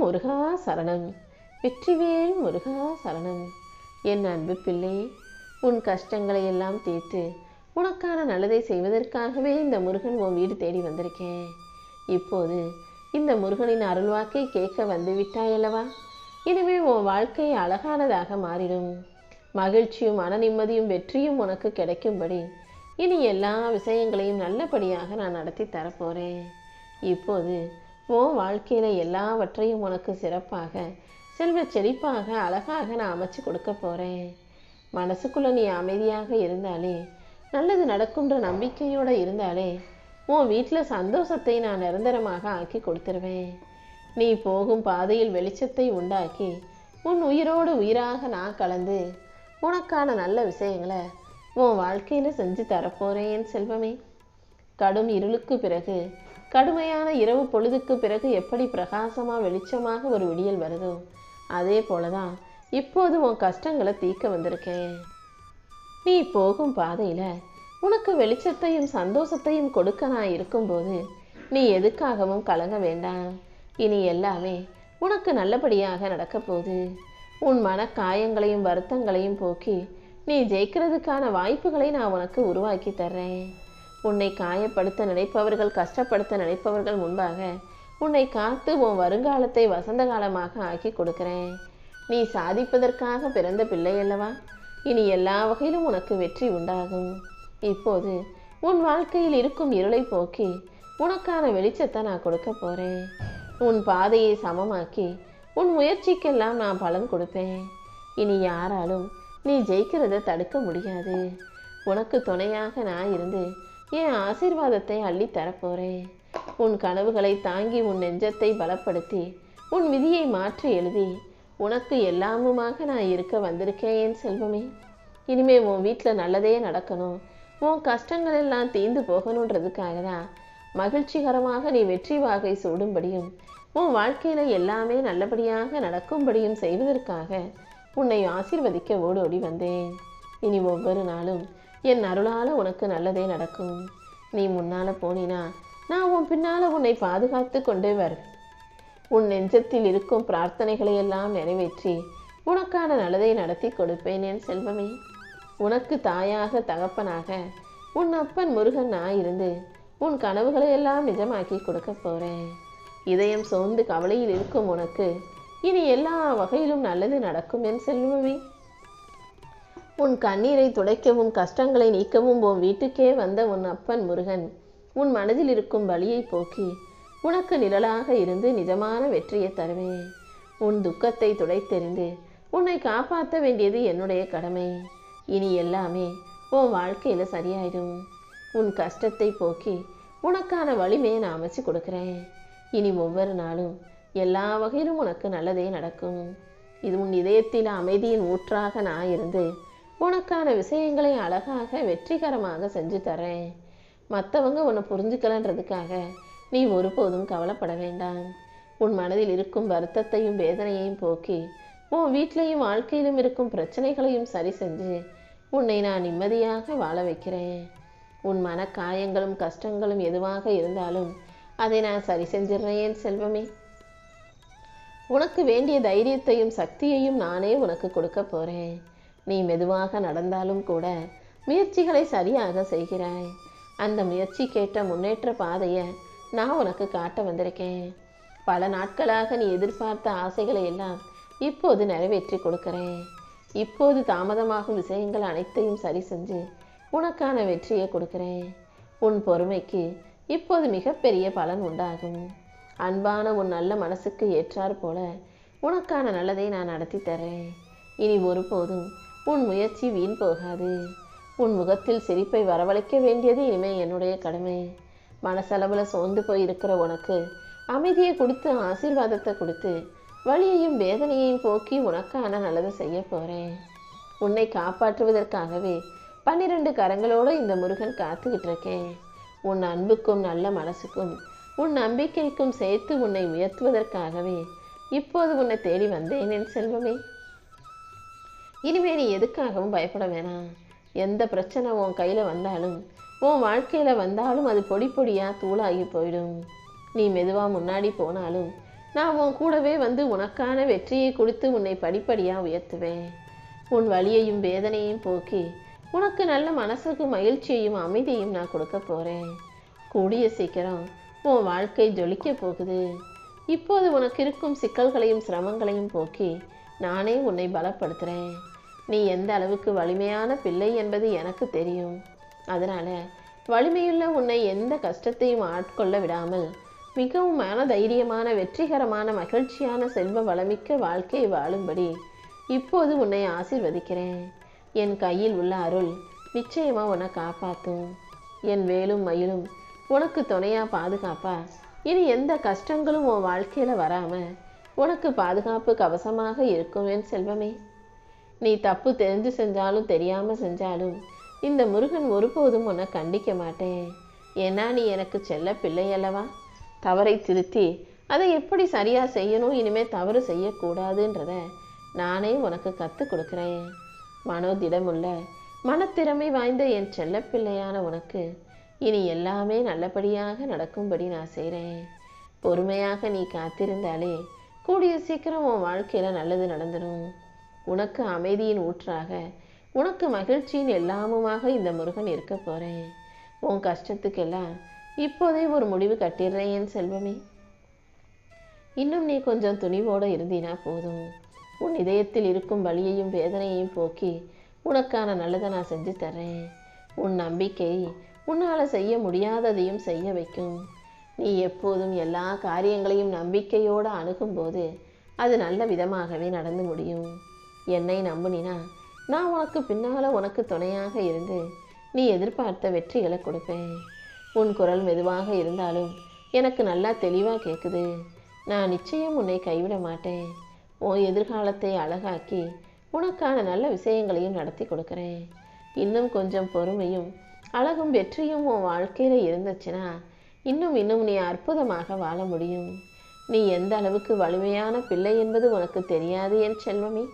முருகா சரணம். வெற்றிவேல் முருகா சரணம். என் அன்பு பிள்ளை, உன் கஷ்டங்களை எல்லாம் தீர்த்து உனக்கான நல்லதை செய்வதற்காகவே இந்த முருகன் உன் வீடு தேடி வந்திருக்கேன். இப்போது இந்த முருகனின் அருள்வாக்கை கேட்க வந்து விட்டாயல்லவா? இனிமே உன் வாழ்க்கை அழகானதாக மாறிடும். மகிழ்ச்சியும் மன நிம்மதியும் வெற்றியும் உனக்கு கிடைக்கும்படி இனி எல்லா விஷயங்களையும் நல்லபடியாக நான் நடத்தி தரப்போகிறேன். இப்போது உன் வாழ்க்கையில் எல்லாவற்றையும் உனக்கு சிறப்பாக செல்வ செழிப்பாக அழகாக நான் அமைச்சு கொடுக்க போகிறேன். மனசுக்குள்ளே நீ அமைதியாக இருந்தாலே, நல்லது நடக்கும்ன்ற நம்பிக்கையோடு இருந்தாலே, உன் வீட்டில் சந்தோஷத்தை நான் நிரந்தரமாக ஆக்கி கொடுத்துருவேன். நீ போகும் பாதையில் வெளிச்சத்தை உண்டாக்கி உன் உயிரோடு உயிராக நான் கலந்து உனக்கான நல்ல விஷயங்களை உன் வாழ்க்கையில் செஞ்சு தரப்போகிறேன் என் செல்வமே. கடும் இருளுக்கு பிறகு, கடுமையான இரவு பொழுதுக்கு பிறகு எப்படி பிரகாசமாக வெளிச்சமாக ஒரு விடியல் வருதோ, அதே போலதான் இப்போது உன் கஷ்டங்களை தீர்க்க வந்திருக்கேன். நீ போகும் பாதையில் உனக்கு வெளிச்சத்தையும் சந்தோஷத்தையும் கொடுக்க நான் இருக்கும்போது நீ எதுக்காகவும் கலங்க வேண்டாம். இனி எல்லாமே உனக்கு நல்லபடியாக நடக்க போகுது. உன் மன காயங்களையும் வருத்தங்களையும் போக்கி நீ ஜெயிக்கிறதுக்கான வாய்ப்புகளை நான் உனக்கு உருவாக்கி தர்றேன். உன்னை காயப்படுத்த நினைப்பவர்கள், கஷ்டப்படுத்த நினைப்பவர்கள் முன்பாக உன்னை காத்து உன் வருங்காலத்தை வசந்த காலமாக ஆக்கி கொடுக்கிறேன். நீ சாதிப்பதற்காக பிறந்த பிள்ளை அல்லவா? இனி எல்லா வகையிலும் உனக்கு வெற்றி உண்டாகும். இப்போது உன் வாழ்க்கையில் இருக்கும் இருளை போக்கி உனக்கான வெளிச்சத்தை நான் கொடுக்க போகிறேன். உன் பாதையை சமமாக்கி உன் முயற்சிக்கெல்லாம் நான் பலன் கொடுப்பேன். இனி யாராலும் நீ ஜெயிக்கிறத தடுக்க முடியாது. உனக்கு துணையாக நான் இருந்து என் ஆசீர்வாதத்தை அள்ளி தரப்போகிறேன். உன் கனவுகளை தாங்கி உன் நெஞ்சத்தை பலப்படுத்தி உன் விதியை மாற்றி எழுதி உனக்கு எல்லாமுமாக நான் இருக்க வந்திருக்கேன் என் செல்வமே. இனிமே உன் வீட்டில் நல்லதே நடக்கணும், உன் கஷ்டங்கள் எல்லாம் தீர்ந்து போகணுன்றதுக்காக தான் மகிழ்ச்சிகரமாக நீ வெற்றி வாகை சூடும்படியும் உன் வாழ்க்கையில் எல்லாமே நல்லபடியாக நடக்கும்படியும் செய்வதற்காக உன்னை ஆசீர்வதிக்க ஓடோடி வந்தேன். இனி ஒவ்வொரு நாளும் என் அருளால் உனக்கு நல்லதே நடக்கும். நீ முன்னால் போனினா நான் உன் பின்னால் உன்னை பாதுகாத்து கொண்டே வருவேன். உன் நெஞ்சத்தில் இருக்கும் பிரார்த்தனைகளை எல்லாம் நிறைவேற்றி உனக்கான நல்லதை நடத்தி கொடுப்பேன் என் செல்வமே. உனக்கு தாயாக தகப்பனாக உன் அப்பன் முருகன் நான் இருந்து உன் கனவுகளை எல்லாம் நிஜமாக்கி கொடுக்க போகிறேன். இதயம் சோர்ந்து கவலையில் இருக்கும் உனக்கு இனி எல்லா வகையிலும் நல்லது நடக்கும் என் செல்வமே. உன் கண்ணீரை துடைக்கவும் கஷ்டங்களை நீக்கவும் உன் வீட்டுக்கே வந்த உன் அப்பன் முருகன் உன் மனதில் இருக்கும் வலியை போக்கி உனக்கு நிழலாக இருந்து நிஜமான வெற்றியை தருவேன். உன் துக்கத்தை துடைத்தெறிந்து உன்னை காப்பாற்ற வேண்டியது என்னுடைய கடமை. இனி எல்லாமே உன் வாழ்க்கையில் சரியாயிடும். உன் கஷ்டத்தை போக்கி உனக்கான வலிமையை நான் அமைச்சு கொடுக்குறேன். இனி ஒவ்வொரு நாளும் எல்லா வகையிலும் உனக்கு நல்லதே நடக்கும். இது உன் இதயத்தில் அமைதியின் ஊற்றாக நான் இருந்து உனக்கான விஷயங்களை அழகாக வெற்றிகரமாக செஞ்சு தரேன். மற்றவங்க உன்னை புரிஞ்சுக்கலன்றதுக்காக நீ ஒருபோதும் கவலைப்பட வேண்டாம். உன் மனதில் இருக்கும் வருத்தத்தையும் வேதனையையும் போக்கி உன் வீட்டிலையும் வாழ்க்கையிலும் இருக்கும் பிரச்சனைகளையும் சரி செஞ்சு உன்னை நான் நிம்மதியாக வாழ வைக்கிறேன். உன் மன காயங்களும் கஷ்டங்களும் எதுவாக இருந்தாலும் அதை நான் சரி செஞ்சிடுறேன் செல்வமே. உனக்கு வேண்டிய தைரியத்தையும் சக்தியையும் நானே உனக்கு கொடுக்க போகிறேன். நீ மெதுவாக நடந்தாலும் கூட முயற்சிகளை சரியாக செய்கிறாய். அந்த முயற்சிக்கேற்ற முன்னேற்ற பாதையை நான் உனக்கு காட்ட வந்திருக்கேன். பல நாட்களாக நீ எதிர்பார்த்த ஆசைகளை எல்லாம் இப்போது நிறைவேற்றி கொடுக்கிறேன். இப்போது தாமதமாகும் விஷயங்கள் அனைத்தையும் சரி செஞ்சு உனக்கான வெற்றியை கொடுக்கிறேன். உன் பொறுமைக்கு இப்போது மிகப்பெரிய பலன் உண்டாகும். அன்பான உன் நல்ல மனசுக்கு ஏற்றார் போல உனக்கான நல்லதை நான் நடத்தி தரேன். இனி ஒருபோதும் உன் முயற்சி வீண் போகாது. உன் முகத்தில் சிரிப்பை வரவழைக்க வேண்டியது இனிமே என்னுடைய கடமை. மனசளவில் சோர்ந்து போய் இருக்கிற உனக்கு அமைதியை கொடுத்து ஆசீர்வாதத்தை கொடுத்து வலியையும் வேதனையையும் போக்கி உனக்கான நல்லதை செய்ய போகிறேன். உன்னை காப்பாற்றுவதற்காகவே 12 கரங்களோடு இந்த முருகன் காத்துக்கிட்டு இருக்கேன். உன் அன்புக்கும் நல்ல மனசுக்கும் உன் நம்பிக்கைக்கும் சேர்த்து உன்னை உயர்த்துவதற்காகவே இப்போது உன்னை தேடி வந்தேன் என் செல்வமே. இனிமே நீ எதுக்காகவும் பயப்பட வேணாம். எந்த பிரச்சனை உன் கையில் வந்தாலும் உன் வாழ்க்கையில் வந்தாலும் அது பொடி பொடியாக தூளாகி போயிடும். நீ மெதுவாக முன்னாடி போனாலும் நான் உன் கூடவே வந்து உனக்கான வெற்றியை கொடுத்து உன்னை படிப்படியாக உயர்த்துவேன். உன் வலியையும் வேதனையும் போக்கி உனக்கு நல்ல மனசுக்கு மகிழ்ச்சியையும் அமைதியையும் நான் கொடுக்க போகிறேன். கூடிய சீக்கிரம் உன் வாழ்க்கை ஜொலிக்க போகுது. இப்போது உனக்கு இருக்கும் சிக்கல்களையும் சிரமங்களையும் போக்கி நானே உன்னை பலப்படுத்துகிறேன். நீ எந்த அளவுக்கு வலிமையான பிள்ளை என்பது எனக்கு தெரியும். அதனால் வலிமையுள்ள உன்னை எந்த கஷ்டத்தையும் ஆட்கொள்ள விடாமல் மிகவும் தைரியமான வெற்றிகரமான மகிழ்ச்சியான செல்வ வளமிக்க வாழ்க்கையை வாழும்படி இப்போது உன்னை ஆசீர்வதிக்கிறேன். என் கையில் உள்ள அருள் நிச்சயமாக உன்னை காப்பாற்றும். என் வேலும் மயிலும் உனக்கு துணையாக பாதுகாப்பா. இனி எந்த கஷ்டங்களும் உன் வாழ்க்கையில் வராமல் உனக்கு பாதுகாப்பு கவசமாக இருக்கும் என் செல்வமே. நீ தப்பு தெரிஞ்சு செஞ்சாலும் தெரியாமல் செஞ்சாலும் இந்த முருகன் ஒருபோதும் உன்னை கண்டிக்க மாட்டேன். ஏன்னா நீ எனக்கு செல்ல பிள்ளை அல்லவா. தவறை திருத்தி அதை எப்படி சரியாக செய்யணும், இனிமேல் தவறு செய்யக்கூடாதுன்றத நானே உனக்கு கற்றுக் கொடுக்குறேன். மனோதிடமுள்ள மனத்திறமை வாய்ந்த என் செல்ல பிள்ளையான உனக்கு இனி எல்லாமே நல்லபடியாக நடக்கும்படி நான் செய்கிறேன். பொறுமையாக நீ காத்திருந்தாலே கூடிய சீக்கிரம் உன் வாழ்க்கையில் நல்லது நடந்துடும். உனக்கு அமைதியின் ஊற்றாக உனக்கு மகிழ்ச்சியின் எல்லாமுமாக இந்த முருகன் இருக்க போகிறேன். உன் கஷ்டத்துக்கெல்லாம் இப்போதே ஒரு முடிவு கட்டிடுறேன் என் செல்வமே. இன்னும் நீ கொஞ்சம் துணிவோடு இருந்தினா போதும். உன் இதயத்தில் இருக்கும் வலியையும் வேதனையையும் போக்கி உனக்கான நல்லதை நான் செஞ்சு தர்றேன். உன் நம்பிக்கை உன்னால் செய்ய முடியாததையும் செய்ய வைக்கும். நீ எப்போதும் எல்லா காரியங்களையும் நம்பிக்கையோடு அணுகும்போது அது நல்ல விதமாகவே நடந்து முடியும். என்னை நம்புனினா நான் உனக்கு பின்னால் உனக்கு துணையாக இருந்து நீ எதிர்பார்த்த வெற்றிகளை கொடுப்பேன். உன் குரல் மெதுவாக இருந்தாலும் எனக்கு நல்லா தெளிவாக கேட்குது. நான் நிச்சயம் உன்னை கைவிட மாட்டேன். உன் எதிர்காலத்தை அழகாக்கி உனக்கான நல்ல விஷயங்களையும் நடத்தி கொடுக்குறேன். இன்னும் கொஞ்சம் பொறுமையும் அழகும் வெற்றியும் உன் வாழ்க்கையில் இருந்துச்சுன்னா இன்னும் நீ அற்புதமாக வாழ முடியும். நீ எந்த அளவுக்கு வலிமையான பிள்ளை என்பது உனக்கு தெரியாது என் செல்வமே.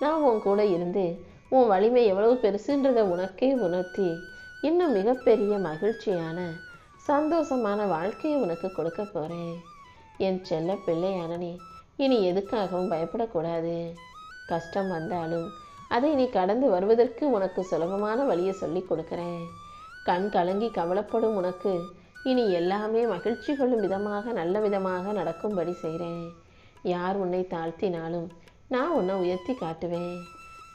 நான் உன் கூட இருந்து உன் வலிமை எவ்வளவு பெருசுன்றதை உனக்கே உணர்த்தி இன்னும் மிகப்பெரிய மகிழ்ச்சியான சந்தோஷமான வாழ்க்கையை உனக்கு கொடுக்க போகிறேன். என் செல்ல பிள்ளையான நீ இனி எதுக்காகவும் பயப்படக்கூடாது. கஷ்டம் வந்தாலும் அதை நீ கடந்து வருவதற்கு உனக்கு சுலபமான வழியை சொல்லி கொடுக்குறேன். கண் கலங்கி கவலைப்படும் உனக்கு இனி எல்லாமே மகிழ்ச்சி கொள்ளும் விதமாக நல்ல விதமாக நடக்கும்படி செய்கிறேன். யார் உன்னை தாழ்த்தினாலும் நான் உன்னை உயர்த்தி காட்டுவேன்.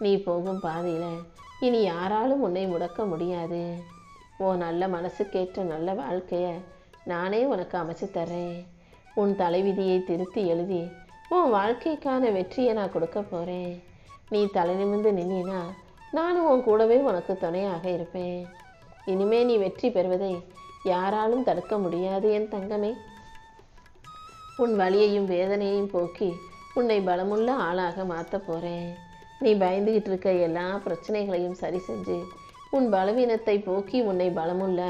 நீ போகும் பாதையில் இனி யாராலும் உன்னை முடக்க முடியாது. உன் நல்ல மனசுக்கேற்ற நல்ல வாழ்க்கையை நானே உனக்கு அமைச்சு தர்றேன். உன் தலைவிதியை திருத்தி எழுதி உன் வாழ்க்கைக்கான வெற்றியை நான் கொடுக்க போகிறேன். நீ தலை நிமிர்ந்து நின்னா நானும் உன் கூடவே உனக்கு துணையாக இருப்பேன். இனிமே நீ வெற்றி பெறுவதை யாராலும் தடுக்க முடியாது என் தங்கமே. உன் வலியையும் வேதனையையும் போக்கி உன்னை பலமுள்ள ஆளாக மாற்ற போகிறேன். நீ பயந்துகிட்டு இருக்க எல்லா பிரச்சனைகளையும் சரி செஞ்சு உன் பலவீனத்தை போக்கி உன்னை பலமுள்ள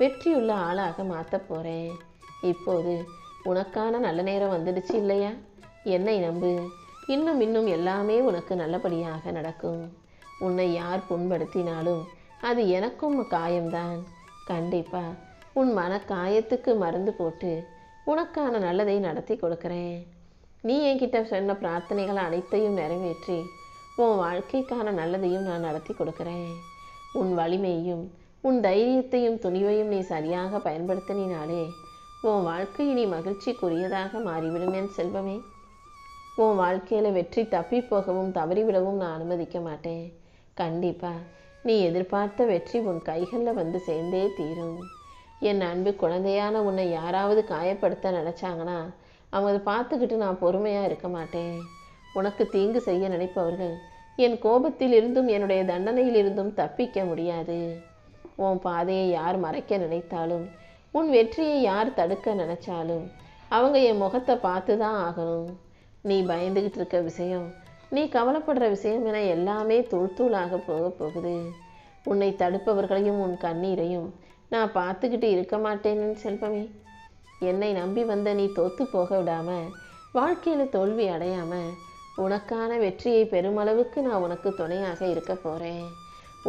வெற்றியுள்ள ஆளாக மாற்ற போகிறேன். இப்போது உனக்கான நல்ல நேரம் வந்துடுச்சு இல்லையா? என்னை நம்பு. இன்னும் எல்லாமே உனக்கு நல்லபடியாக நடக்கும். உன்னை யார் புண்படுத்தினாலும் அது எனக்கும் காயம்தான். கண்டிப்பாக உன் மன காயத்துக்கு மருந்து போட்டு உனக்கான நல்லதை நடத்தி கொடுக்குறேன். நீ என்கிட்ட சொன்ன பிரார்த்தனைகள் அனைத்தையும் நிறைவேற்றி உன் வாழ்க்கைக்கான நல்லதையும் நான் நடத்தி கொடுக்குறேன். உன் வலிமையையும் உன் தைரியத்தையும் துணிவையும் நீ சரியாக பயன்படுத்தினாலே உன் வாழ்க்கை நீ மகிழ்ச்சிக்குரியதாக மாறிவிடும் என் செல்வமே. உன் வாழ்க்கையில் வெற்றி தப்பி போகவும் தவறிவிடவும் நான் அனுமதிக்க மாட்டேன். கண்டிப்பாக நீ எதிர்பார்த்த வெற்றி உன் கைகளில் வந்து சேர்ந்தே தீரும். என் அன்பு குழந்தையான உன்னை யாராவது காயப்படுத்த நினச்சாங்கன்னா அவங்க பார்த்துக்கிட்டு நான் பொறுமையாக இருக்க மாட்டேன். உனக்கு தீங்கு செய்ய நினைப்பவர்கள் என் கோபத்தில் இருந்தும் என்னுடைய தண்டனையில் இருந்தும் தப்பிக்க முடியாது. உன் பாதையை யார் மறைக்க நினைத்தாலும் உன் வெற்றியை யார் தடுக்க நினைச்சாலும் அவங்க என் முகத்தை பார்த்து தான் ஆகணும். நீ பயந்துகிட்டு இருக்க விஷயம், நீ கவலைப்படுற விஷயம் என எல்லாமே தூளாக போகுது. உன்னை தடுப்பவர்களையும் உன் கண்ணீரையும் நான் பார்த்துக்கிட்டு இருக்க மாட்டேன்னு செல்வமே. என்னை நம்பி வந்த நீ தோற்று போக விடாம வாழ்க்கையில் தோல்வி அடையாம உனக்கான வெற்றியை பெருமளவுக்கு நான் உனக்கு துணையாக இருக்க போகிறேன்.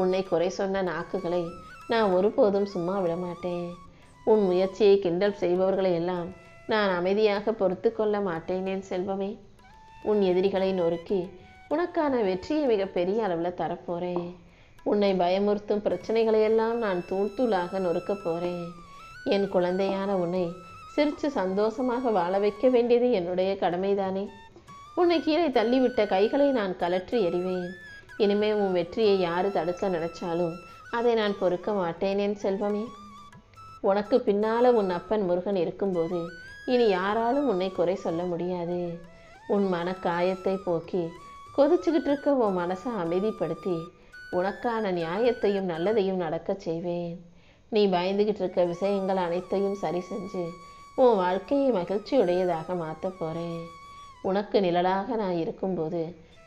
உன்னை குறை சொன்ன நாக்குகளை நான் ஒருபோதும் சும்மா விட மாட்டேன். உன் முயற்சியை கிண்டல் செய்பவர்களை எல்லாம் நான் அமைதியாக பொறுத்து கொள்ள மாட்டேன் என் செல்வமே. உன் எதிரிகளை நொறுக்கி உனக்கான வெற்றியை மிகப்பெரிய அளவில் தரப்போறேன். உன்னை பயமுறுத்தும் பிரச்சனைகளையெல்லாம் நான் தூள் தூளாக நொறுக்க போறேன். என் குழந்தையான உன்னை சிரித்து சந்தோஷமாக வாழ வைக்க வேண்டியது என்னுடைய கடமைதானே. உன்னை கீழே தள்ளிவிட்ட கைகளை நான் கலற்றி எறிவேன். இனிமே உன் வெற்றியை யாரு தடுக்க நினைச்சாலும் அதை நான் பொறுக்க மாட்டேன் என் செல்வமே. உனக்கு பின்னால உன் அப்பன் முருகன் இருக்கும்போது இனி யாராலும் உன்னை குறை சொல்ல முடியாது. உன் மன காயத்தை போக்கி கொதிச்சுக்கிட்டு இருக்க உன் மனசை அமைதிப்படுத்தி உனக்கான நியாயத்தையும் நல்லதையும் நடக்க செய்வேன். நீ பயந்துகிட்டு இருக்க விஷயங்கள் அனைத்தையும் சரி செஞ்சு உன் வாழ்க்கையை மகிழ்ச்சியுடையதாக மாற்ற போறேன். உனக்கு நிழலாக நான் இருக்கும்போது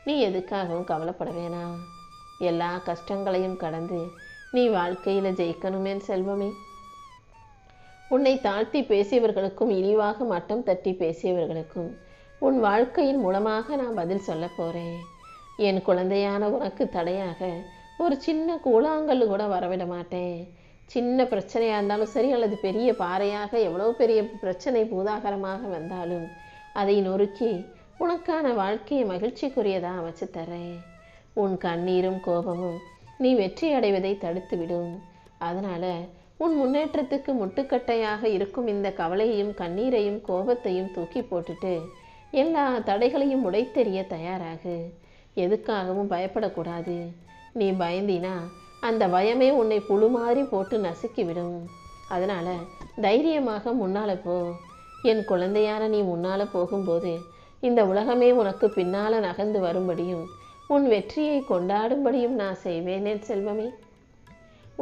நீ எதுக்காகவும் கவலைப்பட வேணாம். எல்லா கஷ்டங்களையும் கடந்து நீ வாழ்க்கையில் ஜெயிக்கணுமே செல்வமே. உன்னை தாழ்த்தி பேசியவர்களுக்கும் இழிவாக மட்டம் தட்டி பேசியவர்களுக்கும் உன் வாழ்க்கையின் மூலமாக நான் பதில் சொல்ல போறேன். என் குழந்தையான உனக்கு தடையாக ஒரு சின்ன கூழாங்கல் கூட வரவிட மாட்டேன். சின்ன பிரச்சனையாக இருந்தாலும் சரி, அல்லது பெரிய பாறையாக எவ்வளோ பெரிய பிரச்சனை பூதாகரமாக வந்தாலும் அதை நொறுக்கி உனக்கான வாழ்க்கையை மகிழ்ச்சிக்குரியதாக அமைச்சு தரேன். உன் கண்ணீரும் கோபமும் நீ வெற்றி அடைவதை தடுத்துவிடும். அதனால உன் முன்னேற்றத்துக்கு முட்டுக்கட்டையாக இருக்கும் இந்த கவலையையும் கண்ணீரையும் கோபத்தையும் தூக்கி போட்டுட்டு எல்லா தடைகளையும் உடைத்தெறிய தயாராகு. எதுக்காகவும் பயப்படக்கூடாது. நீ பயந்தினா அந்த பயமே உன்னை புழுமாறி போட்டு நசுக்கிவிடும். அதனால தைரியமாக முன்னால போ. என் குழந்தையான நீ முன்னால போகும்போது இந்த உலகமே உனக்கு பின்னால நகர்ந்து வரும்படியும் உன் வெற்றியை கொண்டாடும்படியும் நான் செய்வேன் என் செல்வமே.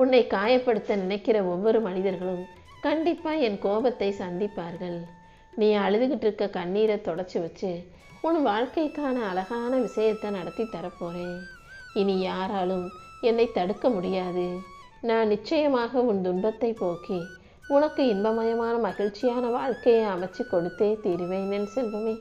உன்னை காயப்படுத்த நினைக்கிற ஒவ்வொரு மனிதர்களும் கண்டிப்பா என் கோபத்தை சந்திப்பார்கள். நீ அழுதுகிட்டு இருக்க கண்ணீரை தொடச்சி வச்சு உன் வாழ்க்கைக்கான அழகான விஷயத்தை நடத்தி தரப்போறேன். இனி யாராலும் என்னை தடுக்க முடியாது. நான் நிச்சயமாக உன் துன்பத்தை போக்கி உனக்கு இன்பமயமான மகிழ்ச்சியான வாழ்க்கையை அமைச்சு கொடுத்தே தீருவேன் என் செல்வமே.